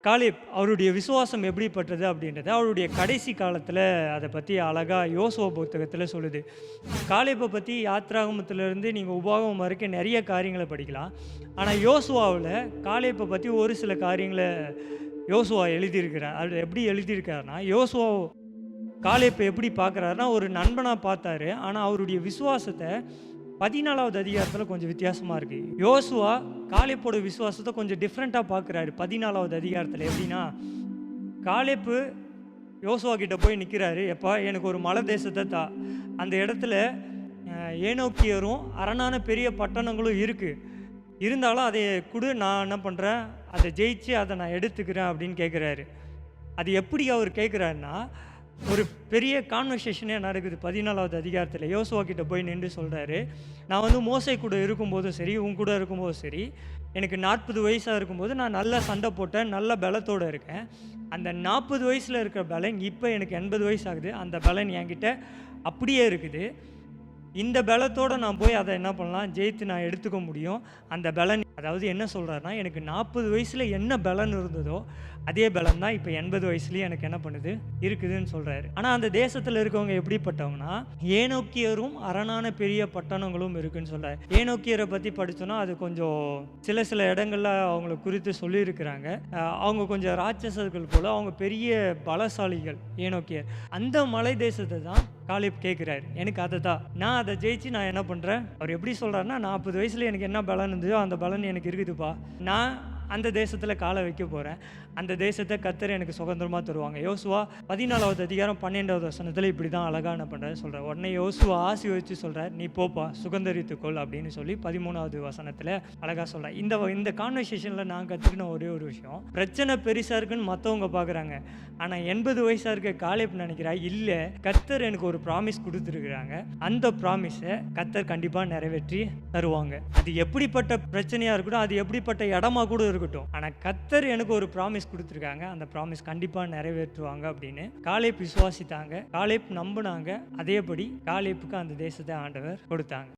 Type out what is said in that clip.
Caleb அவருடைய விசுவாசம் எப்படிப்பட்டது அப்படின்றத அவருடைய கடைசி காலத்தில் அதை பற்றி அழகாக யோசுவா புத்தகத்தில் சொல்லுது. காலேப்பை பற்றி யாத்ராகமத்திலிருந்து நீங்கள் உபாகமம் வரைக்கும் நிறைய காரியங்களை படிக்கலாம். ஆனால் யோசுவாவில் காலேப்பை பற்றி ஒரு சில காரியங்களை யோசுவா எழுதியிருக்கிறார். அது எப்படி எழுதியிருக்காருன்னா, யோசுவா காலேப்பை எப்படி பார்க்குறாருன்னா ஒரு நண்பனாக பார்த்தாரு. ஆனால் அவருடைய விசுவாசத்தை 14வது அதிகாரத்தில் கொஞ்சம் வித்தியாசமாக இருக்குது. யோசுவா காலேப்போட விசுவாசத்தை கொஞ்சம் டிஃப்ரெண்ட்டாக பார்க்குறாரு 14வது அதிகாரத்தில். எப்படின்னா, காலேப்பு யோசுவா கிட்ட போய் நிற்கிறாரு. எப்பா, எனக்கு ஒரு மலை தேசத்தை தா, அந்த இடத்துல ஏனோக்கியரும் அரணான பெரிய பட்டணங்களும் இருக்குது, இருந்தாலும் அதை கொடு, நான் என்ன பண்ணுறேன், அதை ஜெயிச்சு அதை நான் எடுத்துக்கிறேன் அப்படின்னு கேட்குறாரு. அது எப்படி அவர் கேட்குறாருன்னா, ஒரு பெரிய கான்வர்சேஷனே நடக்குது 14வது அதிகாரத்தில். யோசுவா கிட்ட போய் நின்று சொல்கிறாரு, நான் மோசே கூட இருக்கும்போதும் சரி, உன் கூட இருக்கும்போதும் சரி, எனக்கு 40 வயசாக இருக்கும்போது நான் நல்லா சண்டை போட்டேன், நல்ல பலத்தோடு இருக்கேன். அந்த 40 வயசில் இருக்கிற பலன் இப்போ எனக்கு 80 வயசு ஆகுது. அந்த பலன் என்கிட்ட அப்படியே இருக்குது. இந்த பலத்தோடு நான் போய் அதை என்ன பண்ணலாம், ஜெயித்து நான் எடுத்துக்க முடியும். அந்த பலன், அதாவது என்ன சொல்கிறாருன்னா, எனக்கு 40 வயசில் என்ன பலன் இருந்ததோ அதே பலன் தான் இப்போ 80 வயசுலேயும் எனக்கு என்ன பண்ணுது, இருக்குதுன்னு சொல்கிறாரு. ஆனால் அந்த தேசத்தில் இருக்கவங்க எப்படிப்பட்டவங்கன்னா, ஏனோக்கியரும் அரணான பெரிய பட்டணங்களும் இருக்குதுன்னு சொல்கிறார். ஏனோக்கியரை பற்றி படித்தோன்னா அது கொஞ்சம் சில இடங்களில் அவங்கள குறித்து சொல்லியிருக்கிறாங்க. அவங்க கொஞ்சம் ராட்சசர்கள் போல், அவங்க பெரிய பலசாலிகள் ஏனோக்கியர். அந்த மலை தேசத்தை தான் காலேப் கேட்குறாரு, எனக்கு அதை தான், நான் அதை ஜெயிச்சு நான் என்ன பண்ணுறேன். அவர் எப்படி சொல்கிறாருன்னா, 40 வயசில் எனக்கு என்ன பலன் இருந்ததோ அந்த பலன் எனக்கு இருக்குதுப்பா, நான் அந்த தேசத்தில் காலை வைக்க போகிறேன், அந்த தேசத்தை கர்த்தர் எனக்கு சுதந்திரமாக தருவாங்க. யோசுவா 14வது அதிகாரம் 12வது வசனத்தில் இப்படி தான் அழகாக என்ன பண்ணுறாரு சொல்கிறார். உடனே யோசுவா ஆசீர்வதித்து சொல்கிறார், நீ போப்பா, சுதந்திரித்துக்கொள் அப்படின்னு சொல்லி 13வது வசனத்தில் அழகாக சொல்கிறார். இந்த கான்வர்சேஷனில் நான் கற்றுக்கின ஒரே ஒரு விஷயம், பிரச்சனை பெருசாக இருக்குன்னு மற்றவங்க பார்க்குறாங்க, ஆனால் 80 வயசாக இருக்க காலேப் நினைக்கிறா, இல்லை, கர்த்தர் எனக்கு ஒரு ப்ராமிஸ் கொடுத்துருக்குறாங்க, அந்த ப்ராமிஸை கர்த்தர் கண்டிப்பாக நிறைவேற்றி தருவாங்க. அது எப்படிப்பட்ட பிரச்சனையாக இருக்கட்டும், அது எப்படிப்பட்ட இடமா கூட இருக்கட்டும், ஆனால் கர்த்தர் எனக்கு ஒரு ப்ராமிஸ் கொடுத்துருக்காங்க, அந்த ப்ராமிஸ் கண்டிப்பாக நிறைவேற்றுவாங்க அப்படின்னு காலேப் விசுவாசித்தாங்க. காலேப் நம்பினாங்க. அதேபடி காலேப்புக்கு அந்த தேசத்தை ஆண்டவர் கொடுத்தாங்க.